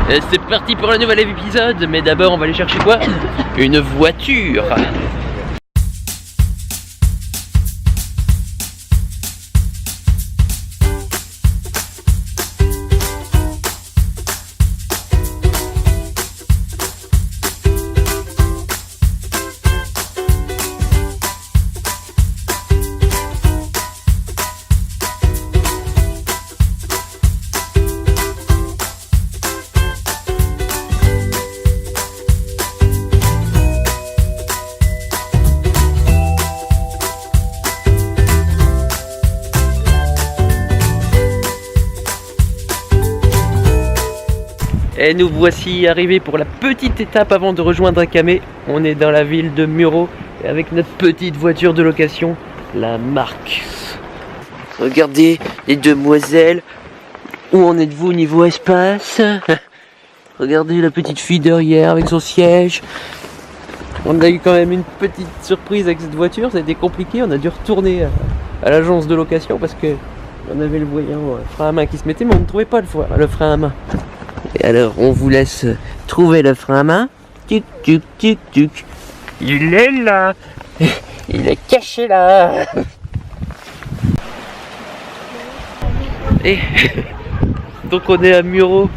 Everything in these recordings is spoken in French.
C'est parti pour un nouvel épisode, mais d'abord on va aller chercher quoi? Une voiture. Et nous voici arrivés pour la petite étape avant de rejoindre Akame. On est dans la ville de Muro et avec notre petite voiture de location, la Marx. Regardez les demoiselles. Où en êtes-vous niveau espace? Regardez la petite fille derrière avec son siège. On a eu quand même une petite surprise avec cette voiture, ça a été compliqué. On a dû retourner à l'agence de location parce que on avait le voyant frein à main qui se mettait, mais on ne trouvait pas le frein à main. Et alors on vous laisse trouver le frein à main. Tuc tuc tuc tuc. Il est là. Il est caché là. Et donc on est à Muro.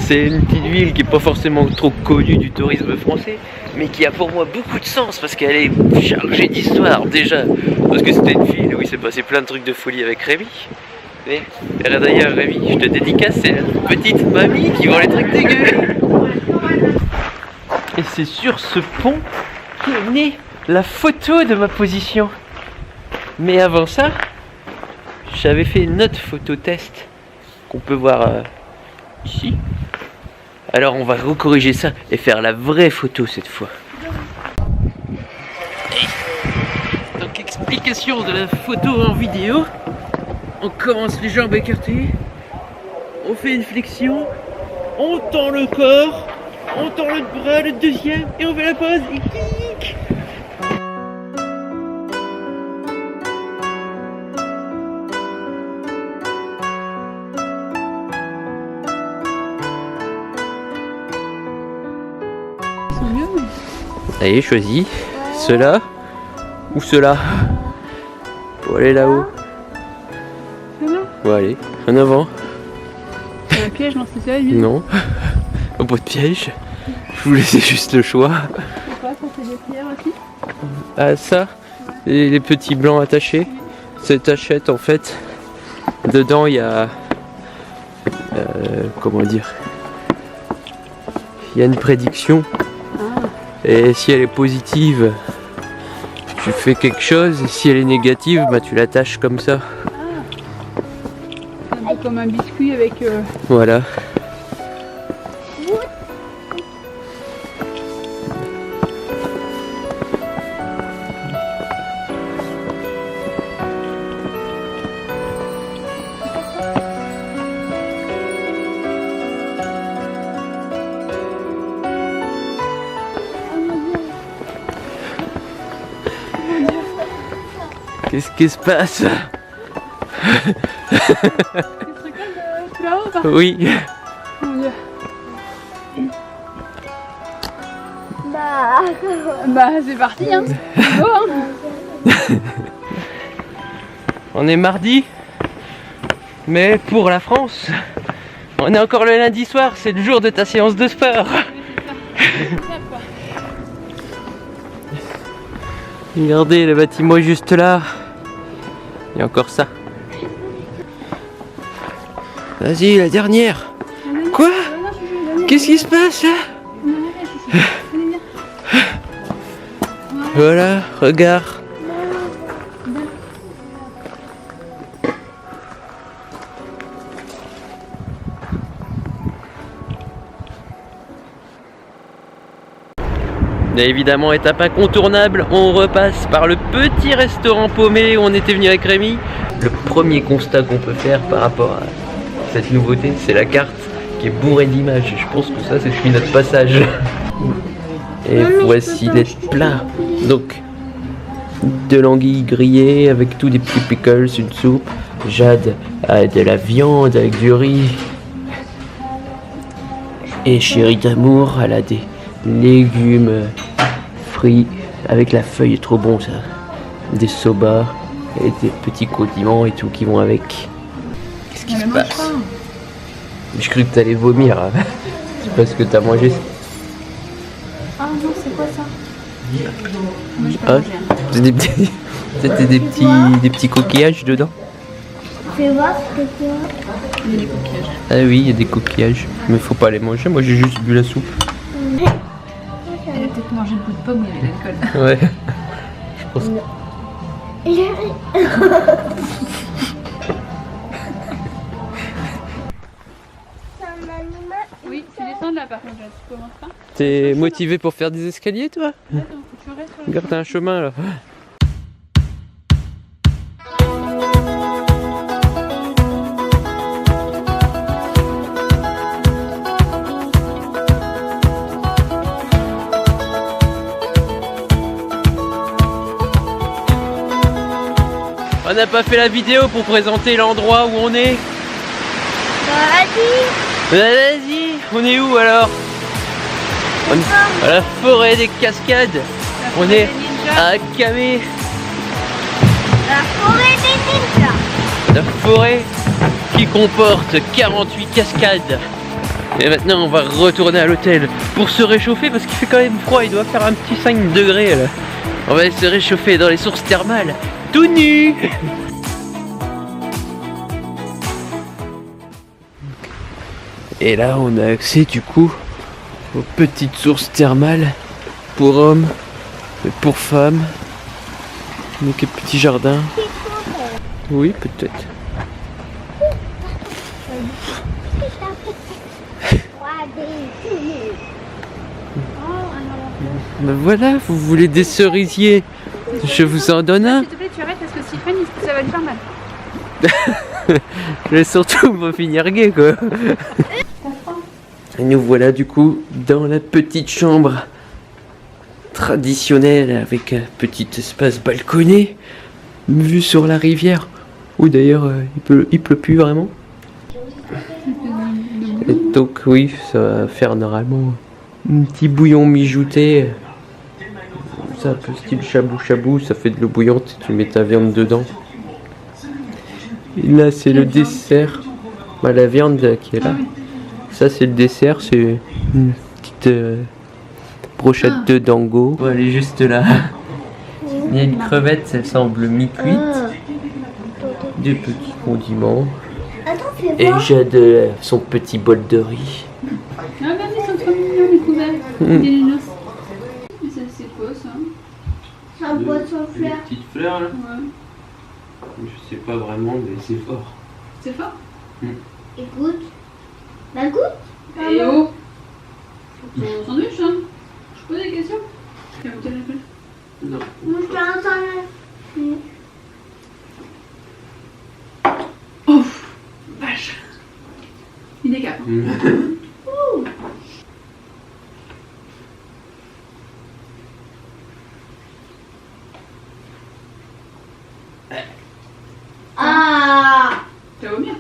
C'est une petite ville qui est pas forcément trop connue du tourisme français, mais qui a pour moi beaucoup de sens parce qu'elle est chargée d'histoire déjà. Parce que c'était une ville où il s'est passé plein de trucs de folie avec Rémi. Et d'ailleurs Rémi, je te dédicace, c'est la petite mamie qui vend les trucs dégueux. Et c'est sur ce pont qu'est née la photo de ma position. Mais avant ça, j'avais fait une autre photo test qu'on peut voir ici. Alors on va recorriger ça et faire la vraie photo cette fois. Donc explication de la photo en vidéo. On commence les jambes écartées, on fait une flexion, on tend le corps, on tend le bras, le deuxième, et on fait la pause, et clic. Allez, choisis, ceux-là ou ceux-là, pour aller là-haut. Bon allez, en avant. Il y a un piège dans cette salle? Non, pas de piège. Je vous laissais juste le choix. Pourquoi ça fait des pierres aussi? Ah ça, les petits blancs attachés. Cette hachette en fait, dedans il y a... comment dire? Il y a une prédiction. Et si elle est positive, tu fais quelque chose. Et si elle est négative, bah tu l'attaches comme ça. Comme un biscuit avec... Voilà. Qu'est-ce qui se passe? Oui. Mon Dieu. Bah c'est parti hein. Go, hein. On est mardi, mais pour la France, on est encore le lundi soir, c'est le jour de ta séance de sport. Regardez le bâtiment est juste là. Il y a encore ça. Vas-y, la dernière. Quoi? Qu'est-ce qui se passe là? Voilà, regarde. Et évidemment, étape incontournable, on repasse par le petit restaurant paumé où on était venu avec Rémi. Le premier constat qu'on peut faire par rapport à cette nouveauté, c'est la carte qui est bourrée d'images. Je pense que ça, c'est depuis notre passage. Et voici les plats. Donc, de l'anguille grillée avec tous des petits pickles, une soupe. Jade a de la viande avec du riz. Et chérie d'amour, elle a des légumes frits avec la feuille, trop bon ça. Des soba et des petits condiments et tout qui vont avec. Qu'est-ce qui se passe? Je croyais que t'allais vomir. C'est parce que t'as mangé. Ah non, c'est quoi ça? Moi, je peux Ah, manger, hein. c'était des petits coquillages dedans. Fais voir ce que tu as. Il y a des coquillages. Ah oui, il y a des coquillages. Mais faut pas les manger, moi j'ai juste bu la soupe. Elle a peut-être mangé le bout de pomme où il y avait l'alcool. Ouais. Je pense que... C'est un animal. Oui, tu descends de là par contre, là, tu commences pas. T'es motivé pour faire des escaliers toi? Attends, faut que tu restes sur le Regarde, t'as un chemin là. On n'a pas fait la vidéo pour présenter l'endroit où on est. Vas-y. Vas-y, on est où alors? On est à la forêt des cascades. On est à Akame, La forêt des ninjas. la forêt qui comporte 48 cascades. Et maintenant on va retourner à l'hôtel pour se réchauffer parce qu'il fait quand même froid, il doit faire un petit 5 degrés là. On va se réchauffer dans les sources thermales, tout nu. Et là on a accès du coup aux petites sources thermales pour hommes et pour femmes. Donc un petit jardin. Oui, peut-être. Ben voilà, vous voulez des cerisiers? Je vous en donne un. S'il te plaît, tu arrêtes parce que s'il freine, ça va lui faire mal. Je vais surtout me finir gay quoi. Et nous voilà du coup dans la petite chambre traditionnelle avec un petit espace balconné, vue sur la rivière. Où d'ailleurs il pleut plus vraiment. Et donc oui, ça va faire normalement un petit bouillon mijoté. C'est un peu style chabou-chabou, ça fait de l'eau bouillante, tu mets ta viande dedans. Et là c'est le dessert, bah, la viande qui est là. Ça c'est le dessert, c'est une petite brochette de dango. Elle est juste là. Il y a une crevette, elle semble mi-cuite. Des petits condiments. Attends, fais Et voir. Jade son petit bol de riz. Ah, vas-y, ils sont trop mignons les couverts. Des linos. Mais ça, c'est quoi ça? Un poisson fleur. petites fleurs là. Ouais. Je sais pas vraiment, mais c'est fort. C'est fort? Écoute. Bah goûte. Et oh! Ton sandwich, hein? Je pose des questions? Tu as goûté l'alcool? Non. Moi je fais un salade. Oh! Vache! Il décape. Ah. Ça va bien?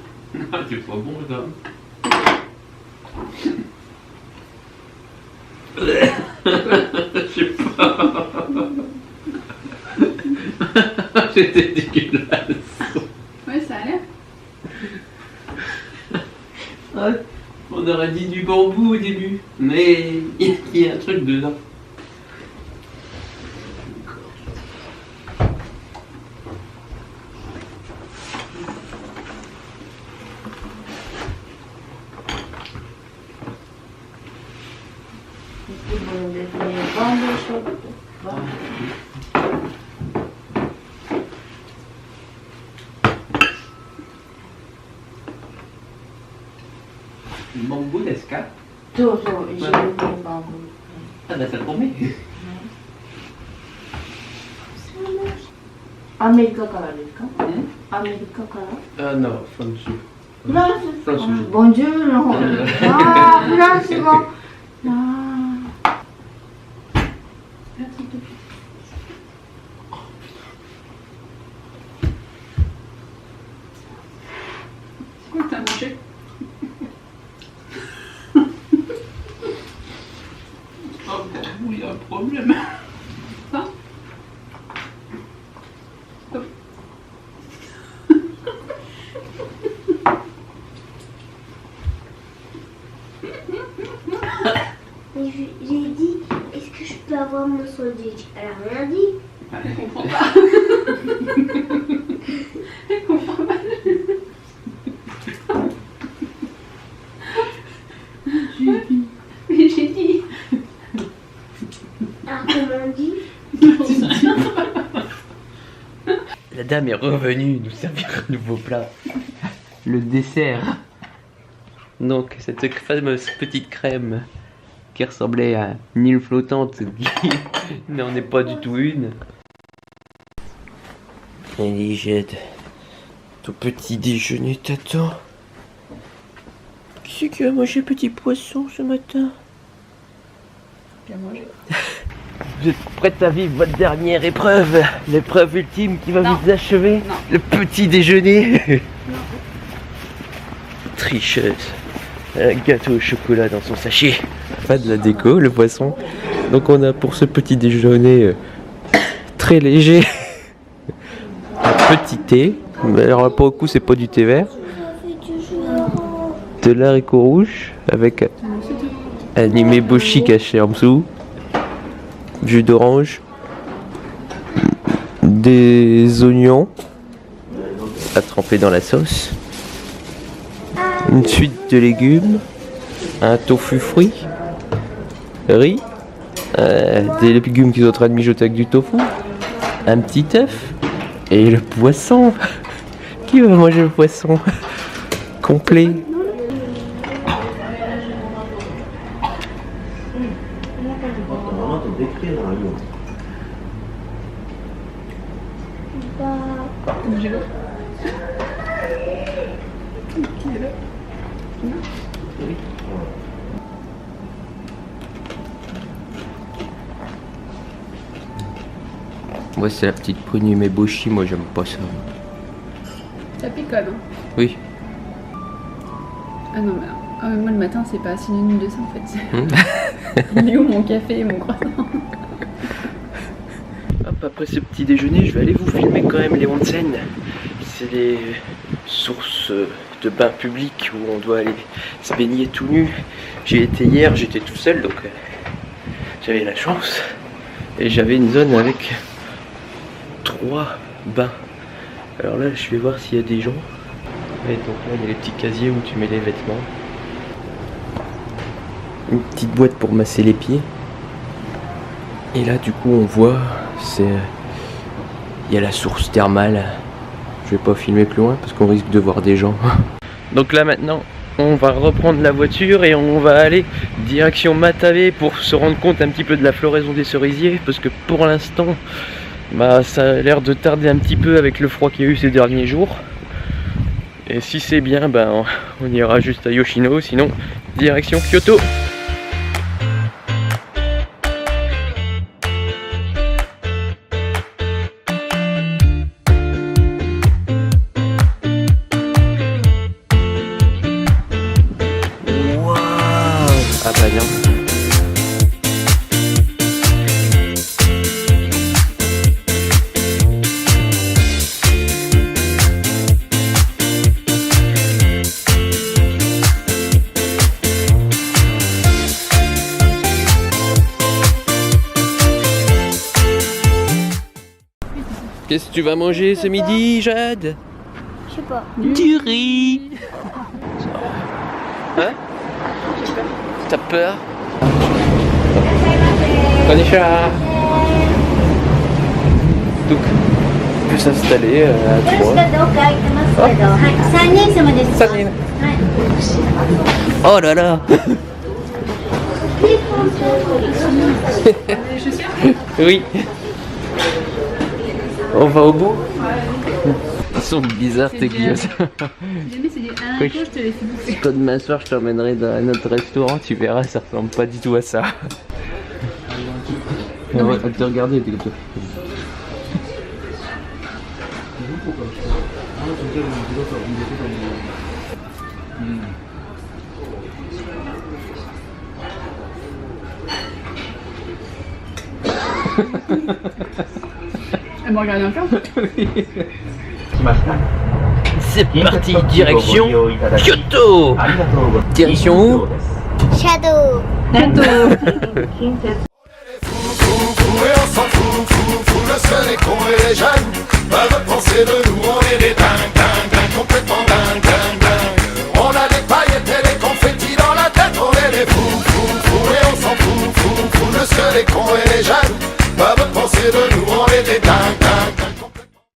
C'est pas bon ça. Je sais pas. C'était dégueulasse. Ouais, ça a l'air. Ouais, on aurait dit du bambou au début, mais il y a un truc dedans. Bambou d'escape. そうそう、一緒にバーブ。 Ah bah ça tombe bien. アメリカからですか？アメリカから Ah non, French. フランスフランスボンジュールの方ですああ、フランス語ああ C'est quoi que t'as mangé? Oui, il y a un problème. Hein? Hop. J'ai dit, est-ce que je peux avoir mon sandwich? Elle a rien dit. Elle comprend pas. Elle comprend pas. Oui, j'ai dit. Alors comment on dit? La dame est revenue nous servir un nouveau plat. Le dessert. Donc cette fameuse petite crème qui ressemblait à une île flottante qui n'en est pas du tout une. Allez Jade, ton petit déjeuner t'attend. Qui c'est qui a mangé petit poisson ce matin? Bien mangé. Vous êtes prête à vivre votre dernière épreuve, l'épreuve ultime qui va Non. vous achever? Non. Le petit déjeuner. Non. Tricheuse. Un gâteau au chocolat dans son sachet. Pas de la déco, le poisson. Donc on a pour ce petit déjeuner très léger un petit thé. Mais alors là, pour le coup c'est pas du thé vert. De l'haricot rouge avec un imeboshi caché en dessous. Jus d'orange. Des oignons à tremper dans la sauce. Une suite de légumes, un tofu fruit, riz, des légumes qui sont en train de mijoter avec du tofu, un petit œuf et le poisson. Qui va manger le poisson complet? J'ai l'autre. Moi c'est la petite prune imeboshi, moi j'aime pas ça. Ça piconne, hein? Oui. Ah non, mais moi le matin c'est pas synonyme de ça en fait. Il est où mon café et mon croissant? Hop, après ce petit déjeuner, je vais aller vous filmer quand même les onsen. C'est les sources de bains publics où on doit aller se baigner tout nu. J'ai été hier, j'étais tout seul donc j'avais la chance. Et j'avais une zone avec 3 bains. Alors là, je vais voir s'il y a des gens. Et donc là, il y a les petits casiers où tu mets les vêtements. Une petite boîte pour masser les pieds. Et là, du coup, on voit, il y a la source thermale. Je vais pas filmer plus loin parce qu'on risque de voir des gens. Donc là, maintenant, on va reprendre la voiture et on va aller direction Matavai pour se rendre compte un petit peu de la floraison des cerisiers. Parce que pour l'instant, bah, ça a l'air de tarder un petit peu avec le froid qu'il y a eu ces derniers jours. Et si c'est bien, ben, on ira juste à Yoshino, sinon direction Kyoto. Waouh! Ah bah non. Qu'est-ce que tu vas manger ce midi, Jade? Je sais pas. Du riz. Hein? T'as peur? Konnichiwa. Donc, on peut s'installer à 3. Oh là là. Les chaussures? Oui. On va au bout? Ils sont bizarres tes guillemets. Jamais c'est dit un Oui. coup, je te laisse bouffer. Quand demain soir je t'emmènerai dans un autre restaurant, tu verras, ça ressemble pas du tout à ça. On va te regarder, t'es comme ça. Elle me regarde encore. C'est parti, direction Kyoto. Direction où? Shadow. Bientôt. Et on s'en fout, le seul et con et les jeunes peuvent penser de nous